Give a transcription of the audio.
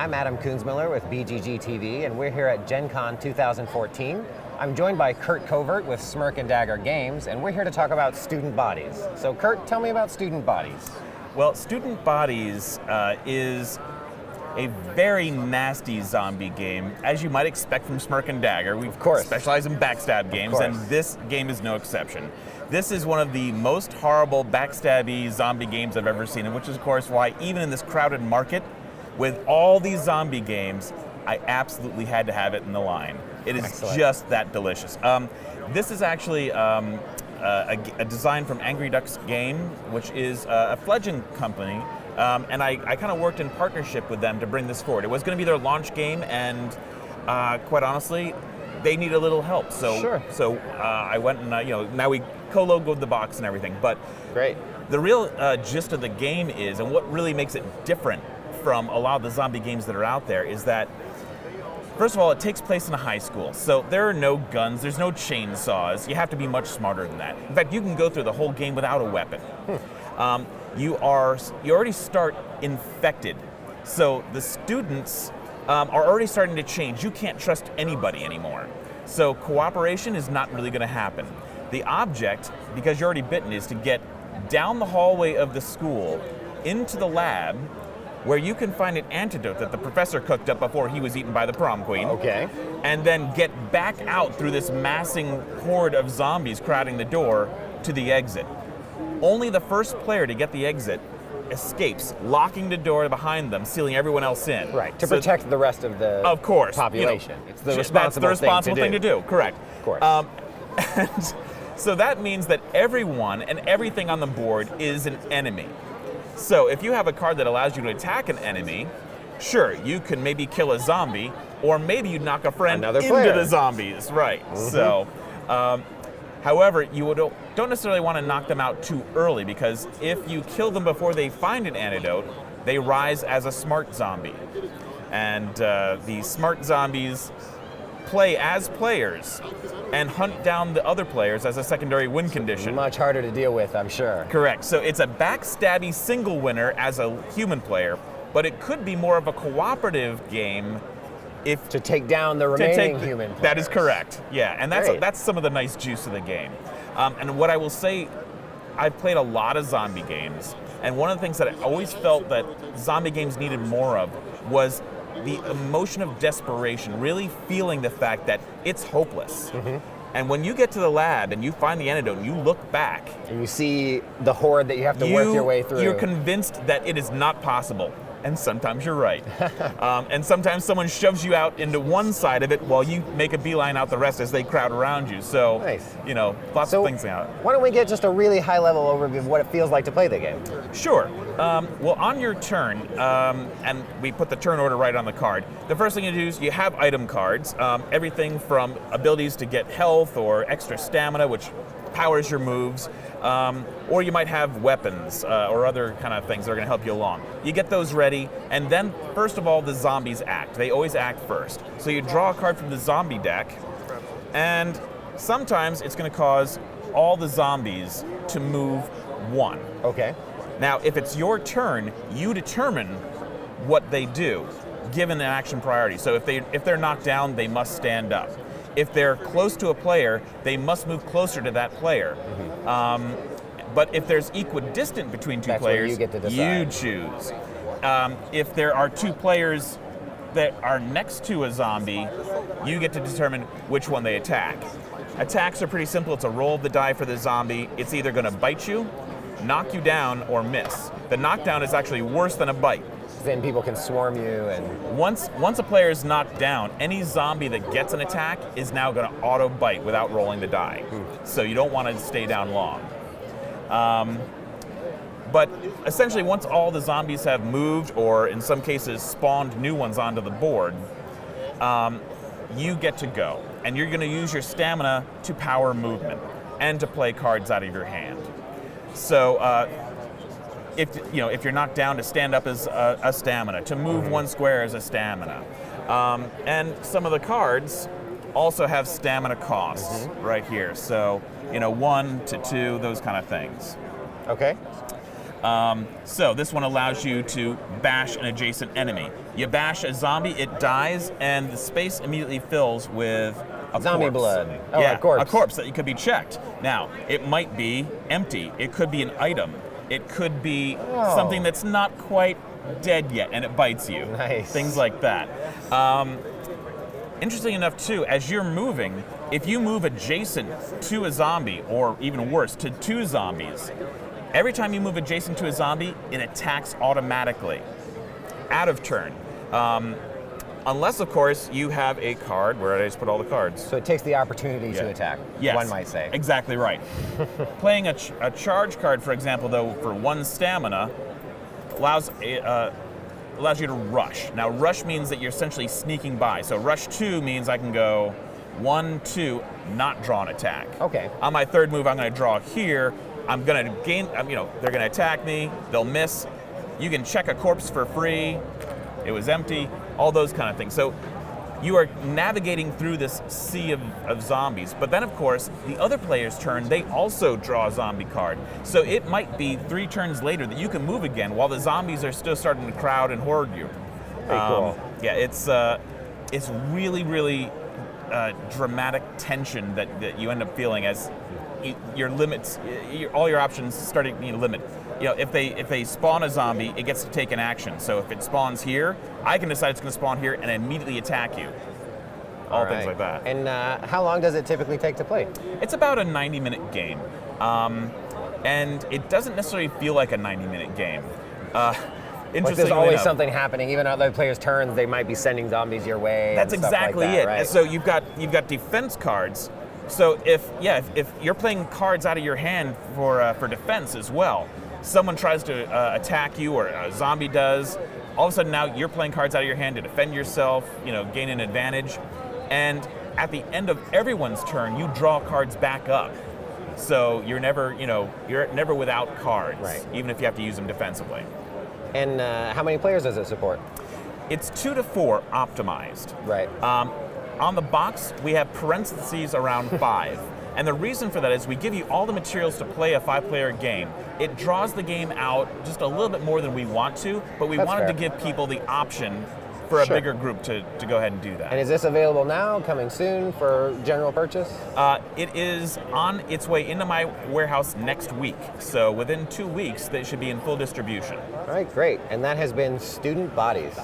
I'm Adam Kunsemiller with BoardGameGeekTV, and we're here at Gen Con 2014. I'm joined by Curt Covert with Smirk and Dagger Games, and we're here to talk about student bodies. So Curt, tell me about student bodies. Well, Student Bodies is a very nasty zombie game, as you might expect from Smirk and Dagger. We specialize in backstab games, and this game is no exception. This is one of the most horrible backstabby zombie games I've ever seen, and which is, of course, why even in this crowded market, with all these zombie games, I absolutely had to have it in the line. It is just that delicious. This is actually a design from Angry Ducks Game, which is a fledgling company, and I kind of worked in partnership with them to bring this forward. It was going to be their launch game, and quite honestly, they need a little help. So, I went and now we co-logoed the box and everything. But the real gist of the game is, and what really makes it different from a lot of the zombie games that are out there, is that first of all, it takes place in a high school, so there are no guns, there's no chainsaws. You have to be much smarter than that. In fact, you can go through the whole game without a weapon. You already start infected, so the students are already starting to change. You can't trust anybody anymore. So cooperation is not really going to happen. The object, because you're already bitten, is to get down the hallway of the school into the lab, where you can find an antidote that the professor cooked up before he was eaten by the prom queen. And then get back out through this massing horde of zombies crowding the door to the exit. Only the first player to get the exit escapes, locking the door behind them, sealing everyone else in. To protect the rest of the population. It's the responsible thing to do. Correct. And so that means that everyone and everything on the board is an enemy. So if you have a card that allows you to attack an enemy, sure, you can maybe kill a zombie, or maybe you knock a friend into the zombies. So, however, you don't necessarily want to knock them out too early, because if you kill them before they find an antidote, they rise as a smart zombie. And the smart zombies play as players and hunt down the other players as a secondary win condition. Much harder to deal with, I'm sure. Correct. So it's a backstabby single winner as a human player, but it could be more of a cooperative game if to take down the remaining human players. That is correct. Yeah, and that's some of the nice juice of the game. And what I will say, I've played a lot of zombie games, and one of the things that I always felt that zombie games needed more of was the emotion of desperation, really feeling the fact that it's hopeless. And when you get to the lab and you find the antidote and you look back, and you see the horde that you have to work your way through, you're convinced that it is not possible. And sometimes you're right. And sometimes someone shoves you out into one side of it while you make a beeline out the rest as they crowd around you. So, lots of things out. Why don't we get just a really high-level overview of what it feels like to play the game? Sure. Well, on your turn, and we put the turn order right on the card, the first thing you do is you have item cards, everything from abilities to get health or extra stamina, which powers your moves, or you might have weapons or other kind of things that are going to help you along. You get those ready, and then first of all, the zombies act. They always act first. So you draw a card from the zombie deck, and sometimes it's going to cause all the zombies to move one. Now, if it's your turn, you determine what they do, given an action priority. So if they're knocked down, they must stand up. If they're close to a player, they must move closer to that player. But if there's equidistant between two players, you get to decide. You choose. If there are two players that are next to a zombie, you get to determine which one they attack. Attacks are pretty simple. It's a roll of the die for the zombie. It's either going to bite you, knock you down, or miss. The knockdown is actually worse than a bite. Then people can swarm you, and once a player is knocked down, any zombie that gets an attack is now going to auto bite without rolling the die. So you don't want to stay down long. But essentially, once all the zombies have moved, or in some cases spawned new ones onto the board, you get to go, and you're going to use your stamina to power movement and to play cards out of your hand. So. If you're knocked down, to stand up as a stamina, to move one square as a stamina, and some of the cards also have stamina costs right here. So 1 to 2, those kind of things. So this one allows you to bash an adjacent enemy. You bash a zombie, it dies, and the space immediately fills with a zombie corpse. blood. Oh, yeah, a corpse. A corpse that could be checked. Now, it might be empty. It could be an item. It could be something that's not quite dead yet, and it bites you. Nice. Things like that. Interesting enough, too, as you're moving, if you move adjacent to a zombie, or even worse, to two zombies, every time you move adjacent to a zombie, it attacks automatically, out of turn. Unless, of course, you have a card. Where did I just put all the cards? So it takes the opportunity to attack, one might say. Exactly right. Playing a charge card, for example, though, for 1 stamina, allows you to rush. Now, rush means that you're essentially sneaking by. So rush 2 means I can go 1, 2, not draw an attack. Okay. On my third move, I'm going to draw here. I'm going to gain, they're going to attack me. They'll miss. You can check a corpse for free. It was empty. All those kind of things. So you are navigating through this sea of zombies. But then, of course, the other player's turn, they also draw a zombie card. So it might be 3 turns later that you can move again while the zombies are still starting to crowd and horde you. Very cool. Yeah, it's really, really dramatic tension that you end up feeling as your limits, all your options starting to limit. If they spawn a zombie, it gets to take an action. So if it spawns here, I can decide it's going to spawn here and immediately attack you. All things like that. And how long does it typically take to play? It's about a 90-minute game. And it doesn't necessarily feel like a 90-minute game. Like there's always something happening. Even on other players' turns, they might be sending zombies your way. That's and stuff exactly like that, it. Right? So you've got defense cards. So if you're playing cards out of your hand for defense as well, someone tries to attack you, or a zombie does, all of a sudden now you're playing cards out of your hand to defend yourself, gain an advantage. And at the end of everyone's turn, you draw cards back up. So you're never without cards, right, even if you have to use them defensively. And how many players does it support? It's 2 to 4 optimized. Right. On the box, we have parentheses around 5. And the reason for that is we give you all the materials to play a 5-player game. It draws the game out just a little bit more than we want to, but we wanted to give people the option for a bigger group to go ahead and do that. And is this available now, coming soon for general purchase? It is on its way into my warehouse next week. So within 2 weeks, they should be in full distribution. All right, great. And that has been Student Bodies.